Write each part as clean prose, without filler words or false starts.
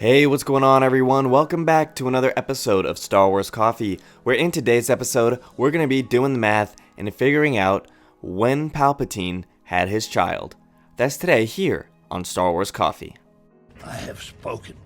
Hey, what's going on everyone? Welcome back to another episode of Star Wars Coffee, where in today's episode, we're going to be doing the math and figuring out when Palpatine had his child. That's today here on Star Wars Coffee. I have spoken.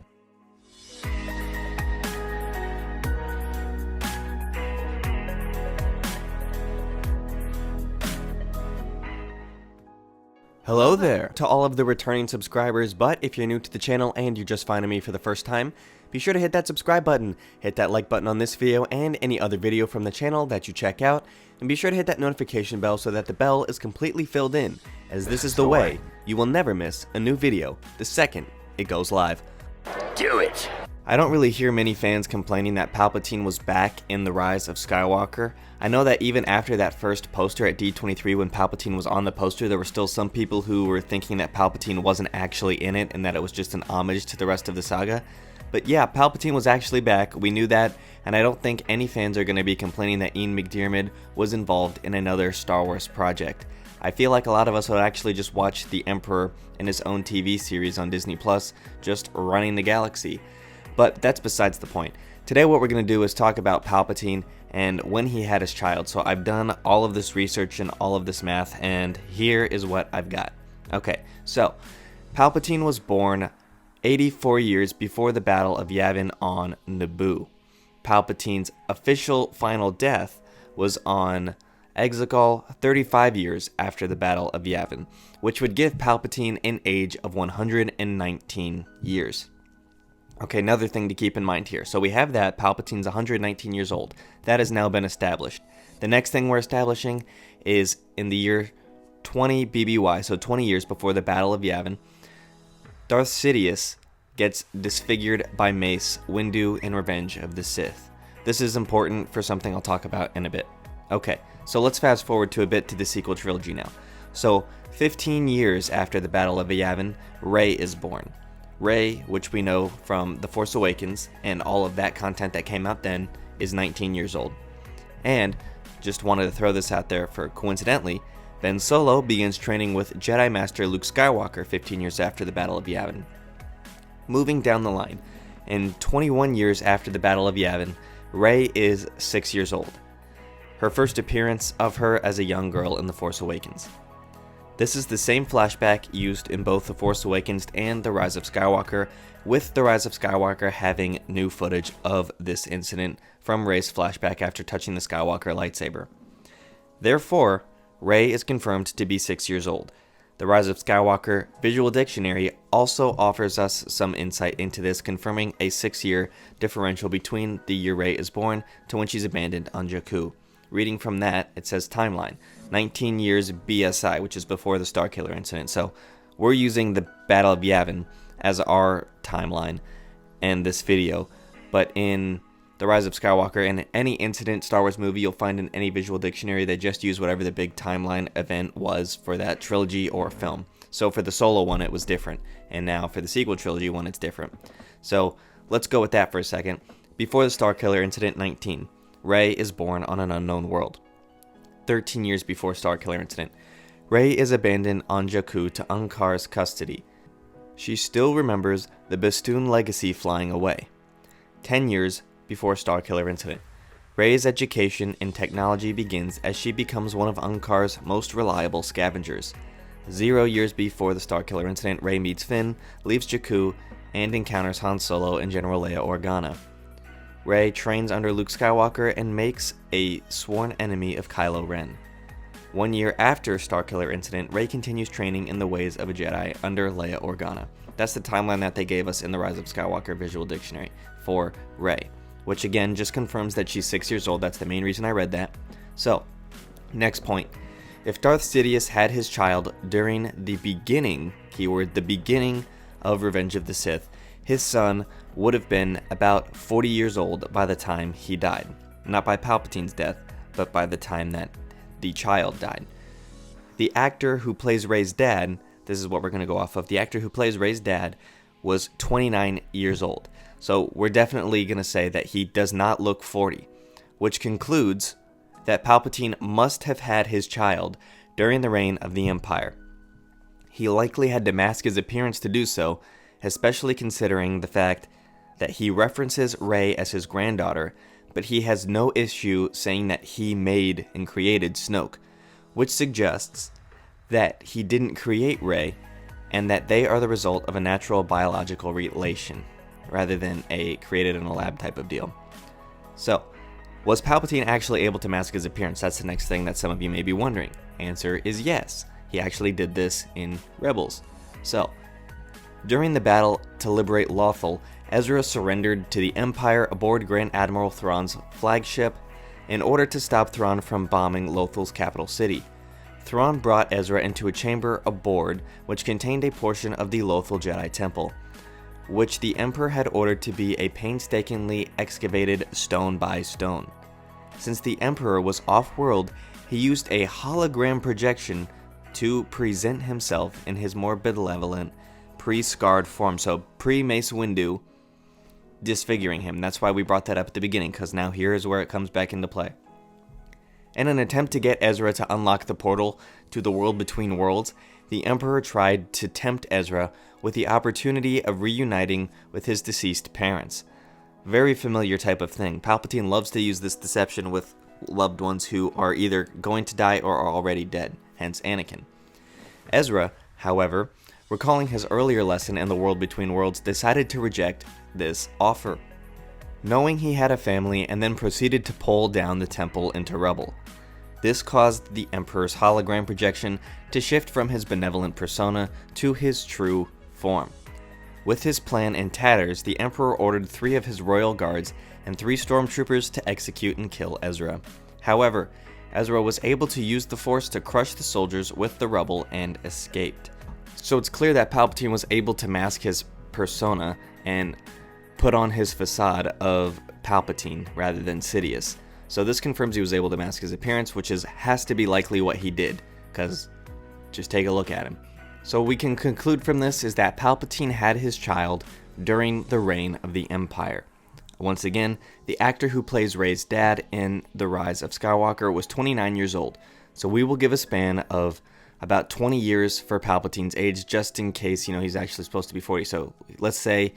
Hello there to all of the returning subscribers, but if you're new to the channel and you're just finding me for the first time, be sure to hit that subscribe button, hit that like button on this video and any other video from the channel that you check out, and be sure to hit that notification bell so that the bell is completely filled in, as this is the way you will never miss a new video the second it goes live. Do it! I don't really hear many fans complaining that Palpatine was back in The Rise of Skywalker. I know that even after that first poster at D23 when Palpatine was on the poster, there were still some people who were thinking that Palpatine wasn't actually in it and that it was just an homage to the rest of the saga. But yeah, Palpatine was actually back, we knew that, and I don't think any fans are going to be complaining that Ian McDiarmid was involved in another Star Wars project. I feel like a lot of us would actually just watch The Emperor in his own TV series on Disney Plus, just running the galaxy. But that's besides the point. Today what we're going to do is talk about Palpatine and when he had his child. So I've done all of this research and all of this math, and here is what I've got. Okay, so Palpatine was born 84 years before the Battle of Yavin on Naboo. Palpatine's official final death was on Exegol 35 years after the Battle of Yavin, which would give Palpatine an age of 119 years. Okay, another thing to keep in mind here. So we have that Palpatine's 119 years old. That has now been established. The next thing we're establishing is in the year 20 BBY, so 20 years before the Battle of Yavin, Darth Sidious gets disfigured by Mace Windu in Revenge of the Sith. This is important for something I'll talk about in a bit. Okay, so let's fast forward to a bit to the sequel trilogy now. So 15 years after the Battle of Yavin, Rey is born. Rey, which we know from The Force Awakens and all of that content that came out then, is 19 years old. And, just wanted to throw this out there for coincidentally, Ben Solo begins training with Jedi Master Luke Skywalker 15 years after the Battle of Yavin. Moving down the line, and 21 years after the Battle of Yavin, Rey is 6 years old. Her first appearance of her as a young girl in The Force Awakens. This is the same flashback used in both The Force Awakens and The Rise of Skywalker, with The Rise of Skywalker having new footage of this incident from Rey's flashback after touching the Skywalker lightsaber. Therefore, Rey is confirmed to be 6 years old. The Rise of Skywalker Visual Dictionary also offers us some insight into this, confirming a 6-year differential between the year Rey is born to when she's abandoned on Jakku. Reading from that, it says timeline, 19 years BSI, which is before the Starkiller incident. So we're using the Battle of Yavin as our timeline in this video. But in The Rise of Skywalker and any incident Star Wars movie you'll find in any visual dictionary, they just use whatever the big timeline event was for that trilogy or film. So for the Solo one, it was different. And now for the sequel trilogy one, it's different. So let's go with that for a second. Before the Starkiller incident, 19. Rey is born on an unknown world. 13 years before Starkiller incident, Rey is abandoned on Jakku to Unkar's custody. She still remembers the Bastoon legacy flying away. 10 years before Starkiller incident, Rey's education in technology begins as she becomes one of Unkar's most reliable scavengers. 0 years before the Starkiller incident, Rey meets Finn, leaves Jakku, and encounters Han Solo and General Leia Organa. Rey trains under Luke Skywalker and makes a sworn enemy of Kylo Ren. 1 year after Starkiller incident, Rey continues training in the ways of a Jedi under Leia Organa. That's the timeline that they gave us in the Rise of Skywalker Visual Dictionary for Rey, which again just confirms that she's 6 years old. That's the main reason I read that. So, next point. If Darth Sidious had his child during the beginning, keyword the beginning, of Revenge of the Sith, his son would have been about 40 years old by the time he died. Not by Palpatine's death, but by the time that the child died. The actor who plays Rey's dad, this is what we're going to go off of, the actor who plays Rey's dad was 29 years old. So we're definitely going to say that he does not look 40, which concludes that Palpatine must have had his child during the reign of the Empire. He likely had to mask his appearance to do so, especially considering the fact that he references Rey as his granddaughter, but he has no issue saying that he made and created Snoke, which suggests that he didn't create Rey, and that they are the result of a natural biological relation, rather than a created in a lab type of deal. So, was Palpatine actually able to mask his appearance? That's the next thing that some of you may be wondering. Answer is yes. He actually did this in Rebels. So, during the battle to liberate Lothal, Ezra surrendered to the Empire aboard Grand Admiral Thrawn's flagship in order to stop Thrawn from bombing Lothal's capital city. Thrawn brought Ezra into a chamber aboard which contained a portion of the Lothal Jedi Temple, which the Emperor had ordered to be a painstakingly excavated stone by stone. Since the Emperor was off-world, he used a hologram projection to present himself in his more benevolent, pre-scarred form, so pre-Mace Windu, disfiguring him. That's why we brought that up at the beginning, because now here is where it comes back into play. In an attempt to get Ezra to unlock the portal to the world between worlds, the Emperor tried to tempt Ezra with the opportunity of reuniting with his deceased parents. Very familiar type of thing. Palpatine loves to use this deception with loved ones who are either going to die or are already dead, hence Anakin. Ezra, however, recalling his earlier lesson in the world between worlds, decided to reject this offer, knowing he had a family, and then proceeded to pull down the temple into rubble. This caused the Emperor's hologram projection to shift from his benevolent persona to his true form. With his plan in tatters, the Emperor ordered 3 of his royal guards and 3 stormtroopers to execute and kill Ezra. However, Ezra was able to use the Force to crush the soldiers with the rubble and escaped. So it's clear that Palpatine was able to mask his persona and put on his facade of Palpatine rather than Sidious. So this confirms he was able to mask his appearance, which has to be likely what he did, because just take a look at him. So we can conclude from this is that Palpatine had his child during the reign of the Empire. Once again, the actor who plays Rey's dad in The Rise of Skywalker was 29 years old, so we will give a span of about 20 years for Palpatine's age, just in case, he's actually supposed to be 40. So let's say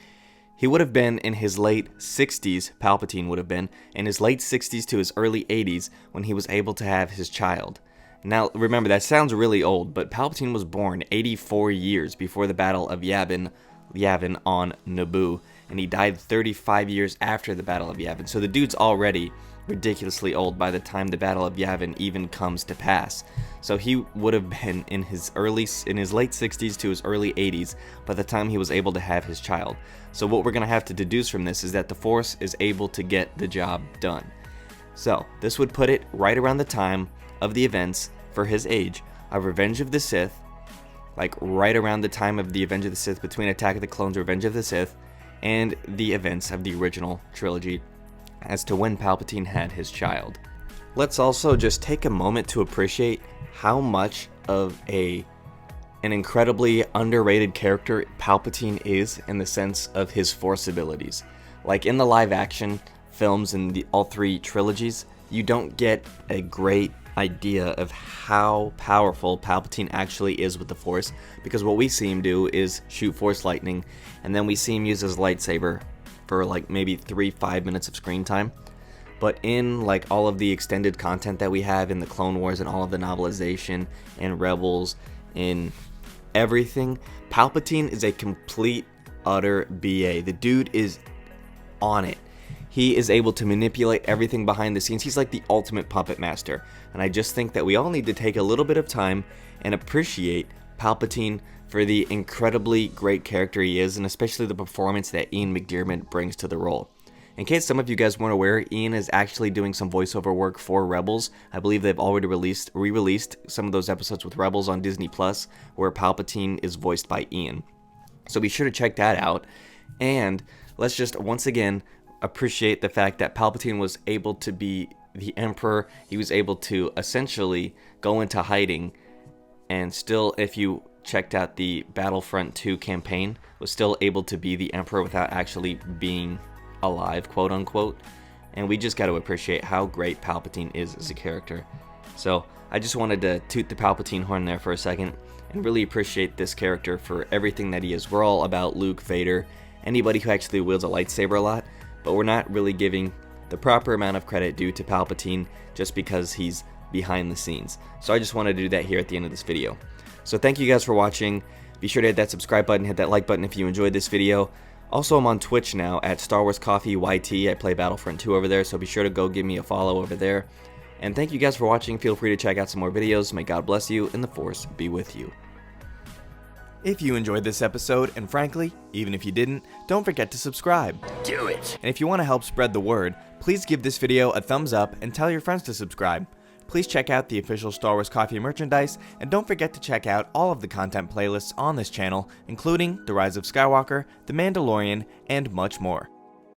he would have been in his late 60s, Palpatine would have been, in his late 60s to his early 80s when he was able to have his child. Now, remember, that sounds really old, but Palpatine was born 84 years before the Battle of Yavin on Naboo, and he died 35 years after the Battle of Yavin. So the dude's already ridiculously old by the time the Battle of Yavin even comes to pass. So he would have been in his late 60s to his early 80s by the time he was able to have his child. So what we're going to have to deduce from this is that the Force is able to get the job done. So this would put it right around the time of the events for his age of Revenge of the Sith, like right around the time of the Revenge of the Sith, between Attack of the Clones, Revenge of the Sith, and the events of the original trilogy as to when Palpatine had his child. Let's also just take a moment to appreciate how much of an incredibly underrated character Palpatine is in the sense of his Force abilities. Like in the live action films in all 3 trilogies, you don't get a great idea of how powerful Palpatine actually is with the Force, because what we see him do is shoot Force lightning, and then we see him use his lightsaber for like maybe 3-5 minutes of screen time. But in like all of the extended content that we have in the Clone Wars and all of the novelization and Rebels and everything, Palpatine is a complete utter BA. The dude is on it. He is able to manipulate everything behind the scenes. He's like the ultimate puppet master. And I just think that we all need to take a little bit of time and appreciate Palpatine for the incredibly great character he is, and especially the performance that Ian McDiarmid brings to the role. In case some of you guys weren't aware, Ian is actually doing some voiceover work for Rebels. I believe they've already re-released some of those episodes with Rebels on Disney Plus, where Palpatine is voiced by Ian. So be sure to check that out. And let's just once again appreciate the fact that Palpatine was able to be the Emperor. He was able to essentially go into hiding, and still, if you checked out the Battlefront 2 campaign, was still able to be the Emperor without actually being alive, quote unquote. And we just got to appreciate how great Palpatine is as a character. So I just wanted to toot the Palpatine horn there for a second. and really appreciate this character for everything that he is. We're all about Luke, Vader, anybody who actually wields a lightsaber a lot, but we're not really giving the proper amount of credit due to Palpatine just because he's behind the scenes. So I just wanted to do that here at the end of this video. So thank you guys for watching. Be sure to hit that subscribe button, hit that like button if you enjoyed this video. Also, I'm on Twitch now at Star Wars Coffee YT. I play Battlefront 2 over there, so be sure to go give me a follow over there. And thank you guys for watching. Feel free to check out some more videos. May God bless you and the Force be with you. If you enjoyed this episode, and frankly, even if you didn't, don't forget to subscribe. Do it. And if you want to help spread the word, please give this video a thumbs up and tell your friends to subscribe. Please check out the official Star Wars Coffee merchandise, and don't forget to check out all of the content playlists on this channel, including The Rise of Skywalker, The Mandalorian, and much more.